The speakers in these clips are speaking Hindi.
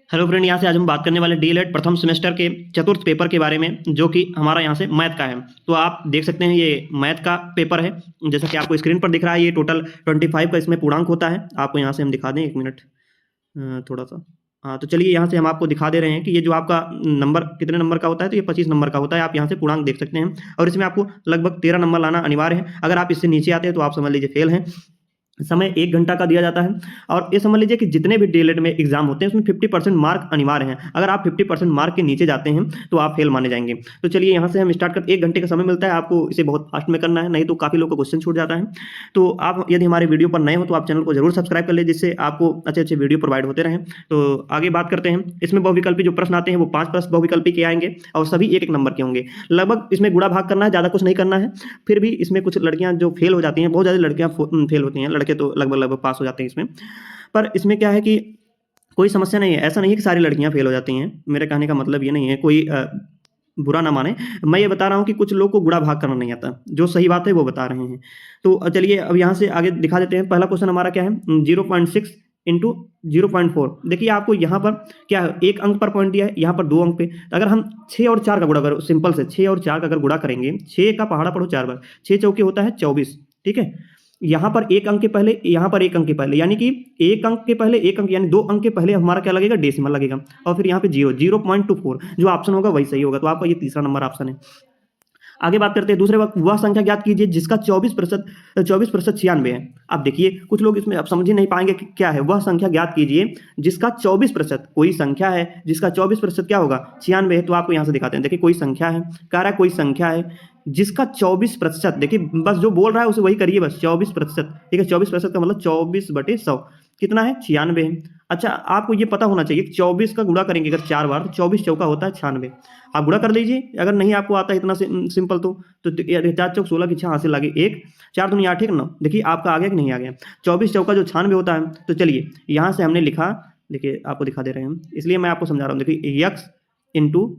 हेलो फ्रेंड, यहाँ से आज हम बात करने वाले डीएलएड प्रथम सेमेस्टर के चतुर्थ पेपर के बारे में, जो कि हमारा यहाँ से मैथ का है। तो आप देख सकते हैं ये मैथ का पेपर है। जैसा कि आपको स्क्रीन पर दिख रहा है, ये टोटल 25 का इसमें पूर्णांक होता है। आपको यहाँ से हम दिखा दें, एक मिनट थोड़ा सा। हाँ, तो चलिए यहाँ से हम आपको दिखा दे रहे हैं कि ये जो आपका नंबर कितने नंबर का होता है। तो ये 25 नंबर का होता है। आप यहाँ से पूर्णांक देख सकते हैं और इसमें आपको लगभग 13 नंबर लाना अनिवार्य है। अगर आप इससे नीचे आते हैं तो आप समझ लीजिए फेल हैं। समय 1 घंटा का दिया जाता है और ये समझ लीजिए कि जितने भी डीएलएड में एग्जाम होते हैं उसमें 50% मार्क अनिवार्य हैं। अगर आप 50% मार्क के नीचे जाते हैं तो आप फेल माने जाएंगे। तो चलिए यहाँ से हम स्टार्ट करते। 1 घंटे का समय मिलता है, आपको इसे बहुत फास्ट में करना है, नहीं तो काफ़ी लोगों को क्वेश्चन छूट जाता है। तो आप यदि हमारे वीडियो पर नए हो तो आप चैनल को जरूर सब्सक्राइब कर ले, जिससे आपको अच्छे अच्छे वीडियो प्रोवाइड होते रहें। तो आगे बात करते हैं। इसमें बहुविकल्पी जो प्रश्न आते हैं वो 5 प्रश्न बहुविकल्पी के आएंगे और सभी 1-1 नंबर के होंगे। लगभग इसमें गुणा भाग करना है, ज़्यादा कुछ नहीं करना है। फिर भी इसमें कुछ लड़कियां जो फेल हो जाती हैं, बहुत ज़्यादा लड़कियां फेल होती हैं, लड़के तो लगभग पास हो जाते हैं इसमें। पर इसमें क्या है कि कोई समस्या नहीं है। ऐसा नहीं है कि सारी लड़कियां फेल हो जाती हैं। मेरे कहने का मतलब ये नहीं है, कोई बुरा ना माने। मैं ये बता रहा हूँ कि कुछ लोग को गुणा भाग करना नहीं आता, जो सही बात है वो बता रहे हैं। तो चलिए अब यहाँ से आगे दिखा देते हैं। पहला क्वेश्चन हमारा क्या है, 0.6 इंटू 0.4। देखिए आपको यहाँ पर क्या है, 1 अंक पर पॉइंट दिया है, यहाँ पर 2 अंक पे। अगर हम 6 और 4 का गुणा करो, सिंपल से 6 और 4 का अगर गुणा करेंगे, 6 का पहाड़ा पढ़ो 4 बार, 6 चौके होता है 24। ठीक है, यहाँ पर 1 अंक के पहले, यहाँ पर 1 अंक के पहले, यानी कि 1 अंक के पहले 1 अंक, यानी 2 अंक के पहले हमारा क्या लगेगा, डेसिमल लगेगा। और फिर यहाँ पे 0.24 जो ऑप्शन होगा वही सही होगा। तो आपका ये तीसरा नंबर ऑप्शन है। आगे बात करते हैं दूसरे वक्त, वह संख्या ज्ञात कीजिए जिसका 24% 96 है। अब देखिए कुछ लोग इसमें अब समझ ही नहीं पाएंगे कि क्या है। वह संख्या ज्ञात कीजिए जिसका 24%, कोई संख्या है जिसका 24% क्या होगा, 96 है। तो आपको यहाँ से दिखाते हैं। देखिए कोई संख्या है, कह रहा है कोई संख्या है जिसका 24%, देखिए बस जो बोल रहा है उसे वही करिए, बस 24%। ठीक है, 24% का मतलब 24/100 कितना है, 96 है। अच्छा, आपको ये पता होना चाहिए कि 24 का गुणा करेंगे अगर 4 बार तो 24 चौका होता है 96। आप गुणा कर लीजिए, अगर नहीं आपको आता है इतना सिंपल तो 4 चौक 16 की 6 हासिल लागे 1, 4 दूनी 8 1 9। देखिए आपका आ गया कि नहीं आ गया, 24 चौका जो 96 होता है। तो चलिए यहाँ से हमने लिखा, देखिए आपको दिखा दे रहे हैं हम, इसलिए मैं आपको समझा रहा हूँ। देखिए x इंटू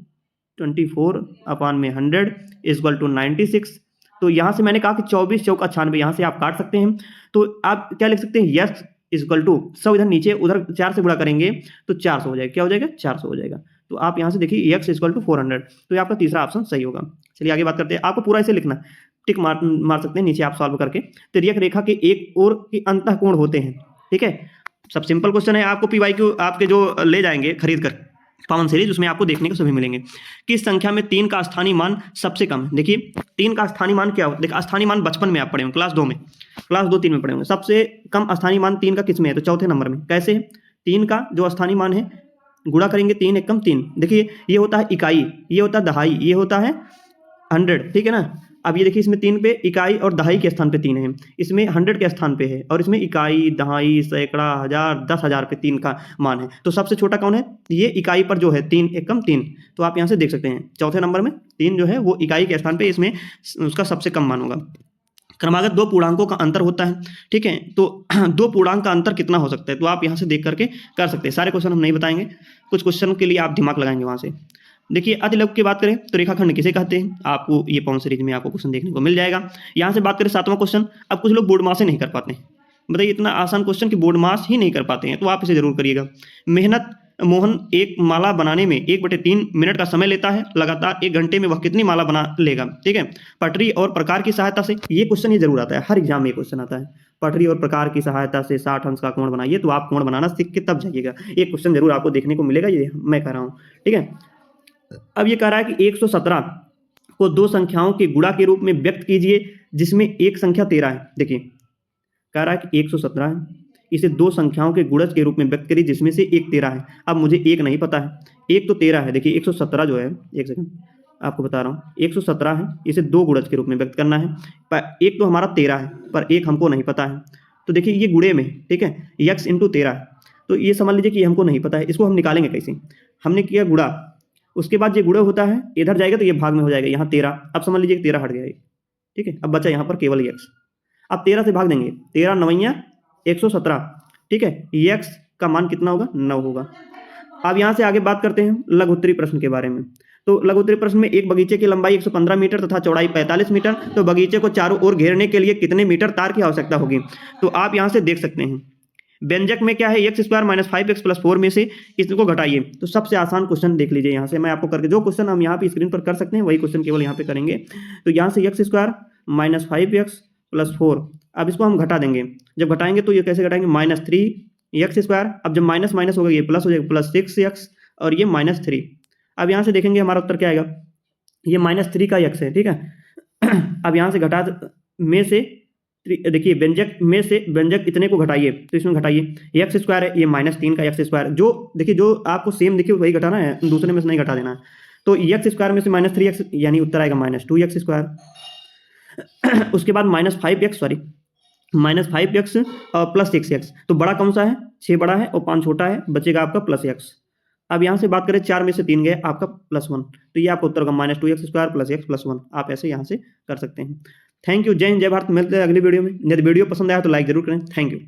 24/100 इक्वल टू 96। तो यहाँ से मैंने कहा कि 24 चौका 96, यहाँ से आप काट सकते हैं। तो आप क्या लिख सकते हैं, यस इक्वल टू 100, इधर नीचे उधर 4 से गुणा करेंगे तो 400 हो जाएगा। क्या हो जाएगा, 400 हो जाएगा। तो आप यहाँ से देखिए x इक्वल टू 400, तो ये आपका तीसरा ऑप्शन सही होगा। चलिए आगे बात करते हैं। आपको पूरा इसे लिखना, टिक मार सकते हैं नीचे आप सॉल्व करके। तिर्यक रेखा के एक ओर के अंतःकोण होते हैं। ठीक है, सब सिंपल क्वेश्चन है। आपको PYQ आपके जो ले जाएंगे खरीद कर पवन सीरीज, उसमें आपको देखने को सभी मिलेंगे। किस संख्या में 3 का स्थानीय मान सबसे कम है। देखिए 3 का स्थानीय मान क्या होता है, देखिए स्थानीय मान बचपन में आप पढ़े होंगे, क्लास 2 में, क्लास 2 3 में पढ़े होंगे। सबसे कम स्थानीय मान 3 का किस में है, तो चौथे नंबर में। कैसे है, 3 का जो स्थानीय मान है गुणा करेंगे 3 एकम 3। देखिए ये होता है इकाई, ये होता है दहाई, ये होता है 100। ठीक है ना। अब ये देखिए इसमें 3 पे इकाई और दहाई के स्थान पे 3 है, इसमें 100 के स्थान पे है, और इसमें इकाई दहाई सैकड़ा हजार 10,000 पे 3 का मान है। तो सबसे छोटा कौन है, ये इकाई पर जो है 3 एकम 3। तो आप यहाँ से देख सकते हैं चौथे नंबर में 3 जो है वो इकाई के स्थान पे, इसमें उसका सबसे कम मान होगा। क्रमागत 2 पूर्णांकों का अंतर होता है। ठीक है, तो 2 पूर्णांक का अंतर कितना हो सकता है, तो आप यहाँ से देख करके कर सकते हैं। सारे क्वेश्चन हम नहीं बताएंगे, कुछ क्वेश्चन के लिए आप दिमाग लगाएंगे वहाँ से। देखिए अतिलघु की बात करें तो रेखाखंड किसे कहते हैं, आपको ये पवन सीरीज में आपको क्वेश्चन देखने को मिल जाएगा। यहाँ से बात करें 7वां क्वेश्चन। अब कुछ लोग बोर्ड मास से नहीं कर पाते हैं, बताइए इतना आसान क्वेश्चन कि बोर्ड मास ही नहीं कर पाते हैं, तो आप इसे जरूर करिएगा। मेहनत मोहन एक माला बनाने में 1/3 मिनट का समय लेता है, लगातार 1 घंटे में वह कितनी माला बना लेगा। ठीक है, पटरी और प्रकार की सहायता से, ये क्वेश्चन ही जरूर आता है, हर एग्जाम में ये क्वेश्चन आता है। पटरी और प्रकार की सहायता से 60 अंश का कोण बनाइए। तो आप कोण बनाना सीख के तब जाइएगा, ये क्वेश्चन जरूर आपको देखने को मिलेगा, ये मैं कह रहा हूँ। ठीक है, अब ये कह रहा है कि 117 को 2 संख्याओं के गुणा के रूप में व्यक्त कीजिए जिसमें एक संख्या 13 है। देखिए कह रहा है कि 117 है, इसे 2 संख्याओं के गुणज के रूप में व्यक्त करिए जिसमें से एक 13 है। अब मुझे एक नहीं पता है, एक तो 13 है। देखिए 117 जो है, एक सेकंड आपको बता रहा हूँ, 117 है, इसे 2 गुणज के रूप में व्यक्त करना है। पर एक तो हमारा 13 है, पर एक हमको नहीं पता है। तो देखिए ये गुणे में, ठीक है, x इंटू 13 है। तो ये समझ लीजिए कि ये हमको नहीं पता है, इसको हम निकालेंगे कैसे। हमने किया गुणा, उसके बाद ये गुणे होता है, इधर जाएगा तो ये भाग में हो जाएगा, यहाँ 13। अब समझ लीजिए कि 13 हट गया। ठीक है, अब बचा यहाँ पर केवल x। अब 13 से भाग देंगे, 13 9 117। ठीक है, x का मान कितना होगा, 9 होगा। अब यहाँ से आगे बात करते हैं लघुत्तरी प्रश्न के बारे में। तो लघुत्तरी प्रश्न में एक बगीचे की लंबाई 115 मीटर तथा चौड़ाई 45 मीटर, तो बगीचे को चारों ओर घेरने के लिए कितने मीटर तार की आवश्यकता होगी। तो आप यहाँ से देख सकते हैं व्यंजक में क्या है, x square minus 5x plus 4 में से इसको घटाइए। तो सबसे आसान क्वेश्चन देख लीजिए यहाँ से, मैं आपको करके जो क्वेश्चन हम यहाँ पे स्क्रीन पर कर सकते हैं वही क्वेश्चन केवल यहाँ पे करेंगे। तो यहाँ से x square minus 5x plus 4, अब इसको हम घटा देंगे। जब घटाएंगे तो ये कैसे घटाएंगे, माइनस 3x स्क्वायर, अब जब माइनस माइनस होगा ये प्लस हो जाएगा, प्लस 6x और ये माइनस 3। अब यहाँ से देखेंगे हमारा उत्तर क्या आएगा, ये माइनस 3 का x है, ठीक है। अब यहाँ से घटा में से देखिए व्यंजक में से व्यंजक इतने को घटाइए, तो इसमें घटाइए एक्स स्क्वायर है, ये माइनस 3 का एक्स स्क्वायर, जो देखिए जो आपको सेम दिखे वही घटाना है, दूसरे में से नहीं घटा देना है। तो एक्स स्क्वायर में से माइनस 3x यानी उत्तर आएगा माइनस 2x स्क्वायर। उसके बाद माइनस 5x और प्लस 6x, तो बड़ा कौन सा है, 6 बड़ा है और 5 छोटा है, बचेगा आपका प्लस x। अब यहाँ से बात करें 4 में से 3 गए आपका प्लस 1, तो ये आपका उत्तर होगा minus 2x square plus x plus 1। आप ऐसे यहाँ से कर सकते हैं। थैंक यू, जय हिंद जय भारत, मिलते हैं अगली वीडियो में। यदि वीडियो पसंद आया तो लाइक जरूर करें। Thank you.